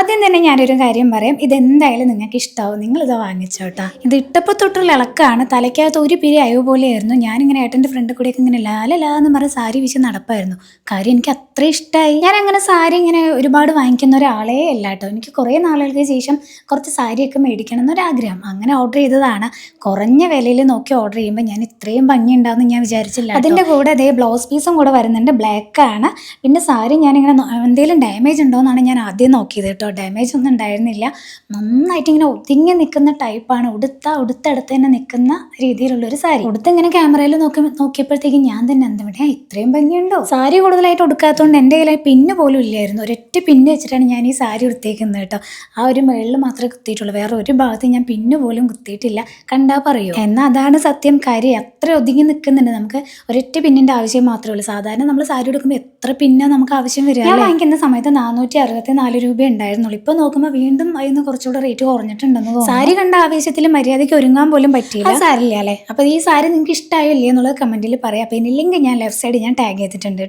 ആദ്യം തന്നെ ഞാനൊരു കാര്യം പറയാം, ഇതെന്തായാലും നിങ്ങൾക്ക് ഇഷ്ടമാവും. നിങ്ങളിത് വാങ്ങിച്ചോട്ടാ. ഇത് ഇട്ടപ്പോൾ തൊട്ടുള്ള ഇളക്കാണ്. തലയ്ക്കകത്ത് ഒരു പിരി അയവ് പോലെയായിരുന്നു. ഞാനിങ്ങനെ ഏട്ടൻ്റെ ഫ്രണ്ട് കൂടെയൊക്കെ ഇങ്ങനെ ലാലലാന്ന് പറഞ്ഞ് സാരി വീശി നടപ്പായിരുന്നു. കാര്യം എനിക്ക് അത്ര ഇഷ്ടമായി. ഞാൻ അങ്ങനെ സാരി ഇങ്ങനെ ഒരുപാട് വാങ്ങിക്കുന്ന ഒരാളേ അല്ല കേട്ടോ. എനിക്ക് കുറേ നാളുകൾക്ക് ശേഷം കുറച്ച് സാരിയൊക്കെ മേടിക്കണം എന്നൊരാഗ്രഹം. അങ്ങനെ ഓർഡർ ചെയ്തതാണ്. കുറഞ്ഞ വിലയിൽ നോക്കി ഓർഡർ ചെയ്യുമ്പോൾ ഞാൻ ഇത്രയും ഭംഗി ഉണ്ടാവുമെന്ന് ഞാൻ വിചാരിച്ചില്ല. അതിൻ്റെ കൂടെ അതേ ബ്ലൗസ് പീസും കൂടെ വരുന്നുണ്ട്, ബ്ലാക്ക് ആണ്. പിന്നെ സാരി ഞാനിങ്ങനെ എന്തെങ്കിലും ഡാമേജ് ഉണ്ടോ എന്നാണ് ഞാൻ ആദ്യം നോക്കിയത് കേട്ടോ. ഡാമേജ് ഒന്നും ഉണ്ടായിരുന്നില്ല. നന്നായിട്ട് ഇങ്ങനെ ഒതുങ്ങി നിൽക്കുന്ന ടൈപ്പാണ്. ഉടുത്തടുത്ത് തന്നെ നിൽക്കുന്ന രീതിയിലുള്ളൊരു സാരി. ഇങ്ങനെ ക്യാമറയിൽ നോക്കിയപ്പോഴത്തേക്കും ഞാൻ തന്നെ എന്താ പറയാ, ഇത്രയും ഭംഗിയുണ്ടോ? സാരി കൂടുതലായിട്ട് ഉടുക്കാത്തതുകൊണ്ട് എൻ്റെ കയ്യിൽ പിന്ന് പോലും ഇല്ലായിരുന്നു. ഒരൊറ്റ പിന്ന് വെച്ചിട്ടാണ് ഞാൻ ഈ സാരി ഉടുത്തേക്കുന്നത് കേട്ടോ. ആ ഒരു മേളിൽ മാത്രമേ കുത്തിയിട്ടുള്ളൂ, വേറെ ഒരു ഭാഗത്ത് ഞാൻ പിന്ന് പോലും കുത്തിയിട്ടില്ല. കണ്ടാ പറയൂ. എന്നാൽ അതാണ് സത്യം. കാര്യം അത്ര ഒതുങ്ങി നിൽക്കുന്നുണ്ട്. നമുക്ക് ഒരൊറ്റ പിന്നിൻ്റെ ആവശ്യം മാത്രമേ ഉള്ളൂ. സാധാരണ നമ്മൾ സാരി ഉടുക്കുമ്പോൾ എത്ര പിന്നാ നമുക്ക് ആവശ്യം വരിക. ഞാൻ വാങ്ങിക്കുന്ന സമയത്ത് 464 രൂപ ഉണ്ടായിരുന്നുള്ളൂ. ഇപ്പൊ നോക്കുമ്പോൾ വീണ്ടും അതിന് കുറച്ചുകൂടെ റേറ്റ് കുറഞ്ഞിട്ടുണ്ടെന്ന് തോന്നുന്നു. സാരി കണ്ട ആവേശത്തിൽ മര്യാദയ്ക്ക് ഒരുങ്ങാൻ പോലും പറ്റിയില്ല. സാരില്ല അല്ലേ? അപ്പൊ ഈ സാരി നിങ്ങൾക്ക് ഇഷ്ടമായില്ലേ എന്നുള്ളത് കമന്റിൽ പറയാം. പിന്നെ ലിങ്ക് ഞാൻ ലെഫ്റ്റ് സൈഡ് ഞാൻ ടാഗ് ചെയ്തിട്ടുണ്ട്.